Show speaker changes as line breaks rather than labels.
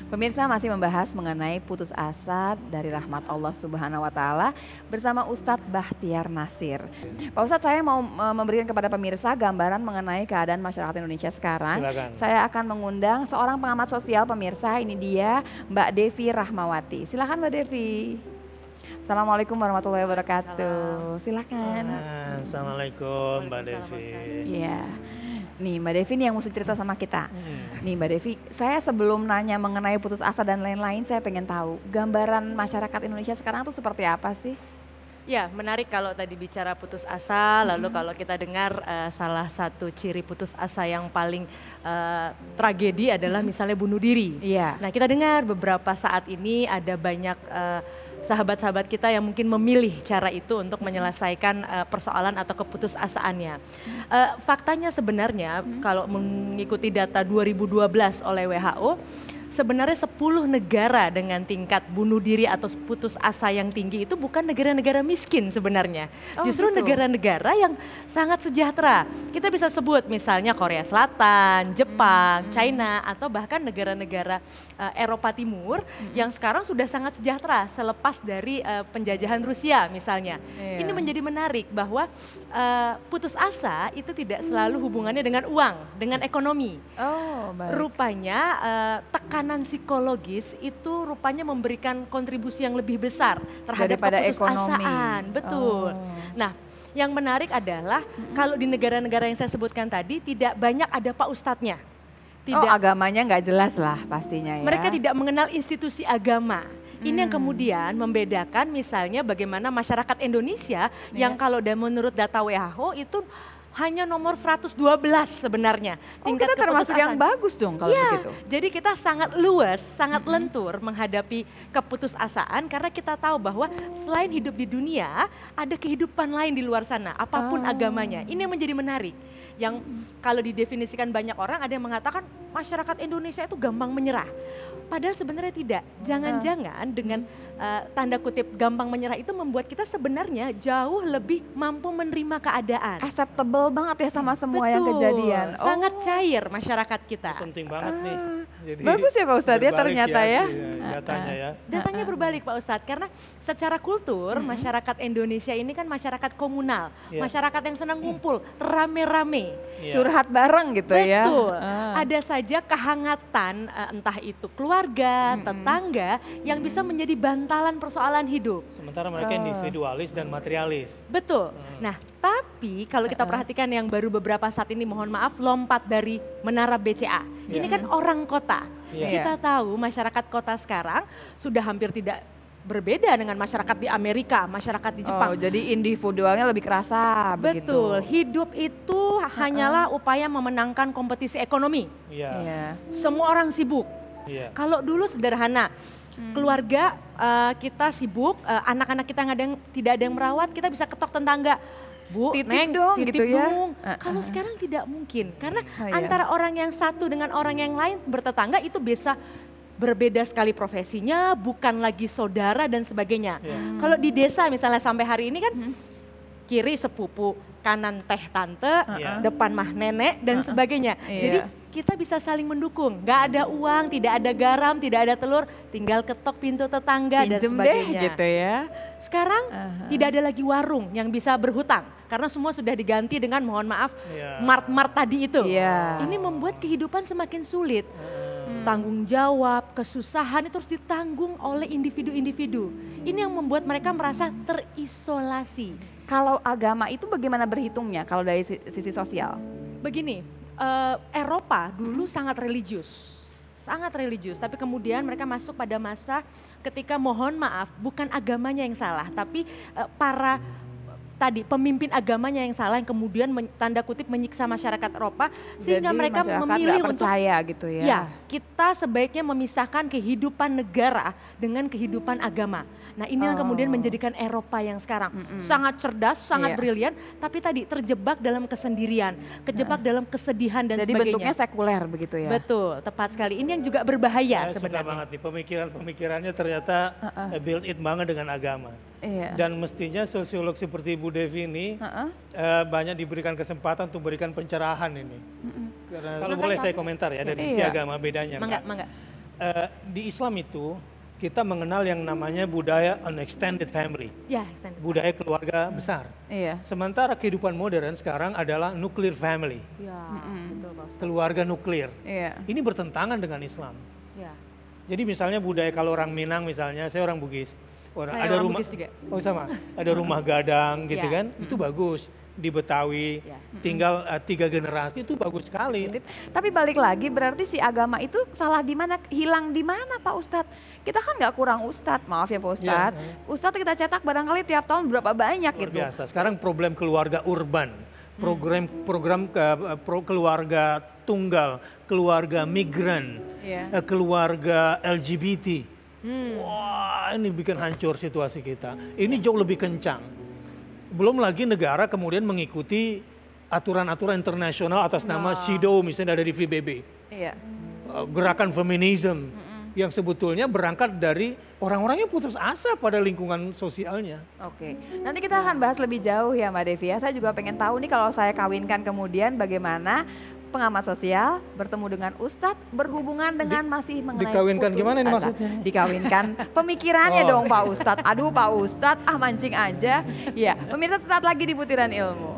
Pemirsa masih membahas mengenai putus asa dari rahmat Allah Subhanahu wa Ta'ala bersama Ustadz Bahtiar Nasir. Pak Ustadz, saya mau memberikan kepada pemirsa gambaran mengenai keadaan masyarakat Indonesia sekarang.
Silakan.
Saya akan mengundang seorang pengamat sosial pemirsa, ini dia Mbak Devi Rahmawati. Silakan Mbak Devi. Assalamualaikum warahmatullahi wabarakatuh. Silakan.
Assalamualaikum Mbak Devi.
Iya. Nih Mbak Devi nih yang mesti cerita sama kita. Nih Mbak Devi, saya sebelum nanya mengenai putus asa dan lain-lain, saya pengen tahu gambaran masyarakat Indonesia sekarang tuh seperti apa sih?
Ya, menarik kalau tadi bicara putus asa, lalu kalau kita dengar salah satu ciri putus asa yang paling tragedi adalah misalnya bunuh diri.
Iya.
Nah, kita dengar beberapa saat ini ada banyak sahabat-sahabat kita yang mungkin memilih cara itu untuk menyelesaikan persoalan atau keputusasaannya. Faktanya sebenarnya kalau mengikuti data 2012 oleh WHO, sebenarnya 10 negara dengan tingkat bunuh diri atau putus asa yang tinggi itu bukan negara-negara miskin sebenarnya. Justru negara-negara yang sangat sejahtera. Kita bisa sebut misalnya Korea Selatan, Jepang, China, atau bahkan negara-negara Eropa Timur yang sekarang sudah sangat sejahtera selepas dari penjajahan Rusia misalnya. Ini menjadi menarik bahwa putus asa itu tidak selalu hubungannya dengan uang, dengan ekonomi. Rupanya tekanan psikologis itu rupanya memberikan kontribusi yang lebih besar terhadap keputusasaan. Betul. Nah, yang menarik adalah kalau di negara-negara yang saya sebutkan tadi tidak banyak ada Pak Ustadznya.
Agamanya nggak jelas lah pastinya ya.
Mereka tidak mengenal institusi agama. Ini yang kemudian membedakan misalnya bagaimana masyarakat Indonesia yang kalau menurut data WHO itu hanya nomor 112 sebenarnya.
Tingkat kita termasuk yang bagus dong kalau begitu.
Jadi kita sangat luas, sangat lentur menghadapi keputusasaan karena kita tahu bahwa selain hidup di dunia, ada kehidupan lain di luar sana, apapun agamanya. Ini yang menjadi menarik. Yang kalau didefinisikan banyak orang ada yang mengatakan masyarakat Indonesia itu gampang menyerah. Padahal sebenarnya tidak. Jangan-jangan dengan tanda kutip gampang menyerah itu membuat kita sebenarnya jauh lebih mampu menerima keadaan.
Acceptable banget ya sama semua yang kejadian.
Sangat cair masyarakat kita.
Penting banget nih. Jadi
bagus ya Pak Ustadz ya ternyata ya.
Datanya ya.
Datanya berbalik Pak Ustadz karena secara kultur masyarakat Indonesia ini kan masyarakat komunal. Masyarakat yang senang ngumpul, rame-rame.
Curhat bareng gitu ya.
Betul. Ada saja kehangatan entah itu keluarga, tetangga yang bisa menjadi bantalan persoalan hidup.
Sementara mereka individualis dan materialis.
Betul. Nah, tapi kalau kita perhatikan yang baru beberapa saat ini, mohon maaf, lompat dari menara BCA. Ini kan orang kota. Kita tahu masyarakat kota sekarang sudah hampir tidak berbeda dengan masyarakat di Amerika, masyarakat di Jepang.
Jadi individualnya lebih kerasa begitu.
Betul, hidup itu hanyalah upaya memenangkan kompetisi ekonomi. Semua orang sibuk. Kalau dulu sederhana, keluarga kita sibuk, anak-anak kita tidak ada yang merawat, kita bisa ketok tetangga. Bu,
titip dong
titip
gitu ya.
dong. Kalau sekarang tidak mungkin, karena antara orang yang satu dengan orang yang lain bertetangga itu bisa berbeda sekali profesinya, bukan lagi saudara dan sebagainya. Kalau di desa misalnya sampai hari ini kan kiri sepupu, kanan teh tante, depan mah nenek dan sebagainya. Jadi kita bisa saling mendukung. Gak ada uang, tidak ada garam, tidak ada telur, tinggal ketok pintu tetangga dan sebagainya.
Gitu ya.
Sekarang tidak ada lagi warung yang bisa berhutang karena semua sudah diganti dengan mohon maaf mart-mart tadi itu. Ini membuat kehidupan semakin sulit. Tanggung jawab, kesusahan itu harus ditanggung oleh individu-individu. Ini yang membuat mereka merasa terisolasi.
Kalau agama itu bagaimana berhitungnya kalau dari sisi sosial?
Begini, Eropa dulu sangat religius. Tapi kemudian mereka masuk pada masa ketika mohon maaf bukan agamanya yang salah, tapi para tadi pemimpin agamanya yang salah, yang kemudian tanda kutip menyiksa masyarakat Eropa, sehingga
Jadi
mereka
masyarakat
memilih
nggak
untuk
percaya gitu ya.
ya, kita sebaiknya memisahkan kehidupan negara dengan kehidupan agama. Nah, ini yang kemudian menjadikan Eropa yang sekarang sangat cerdas, sangat
Iya.
brilian, tapi tadi terjebak dalam kesendirian, terjebak dalam kesedihan dan
Jadi
sebagainya.
bentuknya sekuler begitu ya.
Betul, tepat sekali. Ini yang juga berbahaya
Saya suka
sebenarnya.
banget nih pemikirannya ternyata built in banget dengan agama.
Iya.
Dan mestinya sosiolog seperti Bu Devi ini banyak diberikan kesempatan untuk berikan pencerahan ini. Karena kalau boleh saya komentar ya dari sisi
Iya.
agama bedanya.
Mangga,
Kak.
mangga.
Di Islam itu kita mengenal yang namanya budaya an extended family,
Ya, extended.
budaya keluarga besar.
Iya.
Sementara kehidupan modern sekarang adalah nuclear family,
Ya, betul Pak Ustadz.
keluarga nuklir.
Iya.
Ini bertentangan dengan Islam.
Ya.
Jadi misalnya budaya kalau orang Minang misalnya, saya orang Bugis.
Saya
Ada
orang
rumah,
Bugis juga.
oh sama, ada rumah gadang gitu
Ya.
kan, itu bagus. Di Betawi,
Ya.
tinggal 3 generasi itu bagus sekali.
Tapi balik lagi berarti si agama itu salah di mana, hilang di mana Pak Ustadz? Kita kan nggak kurang Ustadz, maaf ya Pak Ustadz. Ustadz kita cetak barangkali tiap tahun berapa banyak
Luar
gitu.
biasa. Sekarang problem keluarga urban, program keluarga tunggal, keluarga migran,
Iya.
keluarga LGBT. Wah, ini bikin hancur situasi kita. Ini jauh lebih kencang. Belum lagi negara kemudian mengikuti aturan-aturan internasional atas nama CEDAW misalnya dari PBB.
Iya.
Gerakan feminisme yang sebetulnya berangkat dari orang-orang yang putus asa pada lingkungan sosialnya.
Oke, nanti kita akan bahas lebih jauh ya Mbak Devi ya. Saya juga pengen tahu nih kalau saya kawinkan kemudian bagaimana pengamat sosial bertemu dengan Ustadz berhubungan dengan masih mengenai
dikawinkan
putus
gimana ini
asa.
maksudnya?
Dikawinkan pemikirannya
Oh.
dong Pak Ustadz. Aduh Pak Ustadz, mancing aja. Ya, pemirsa sesaat lagi di Butiran Ilmu.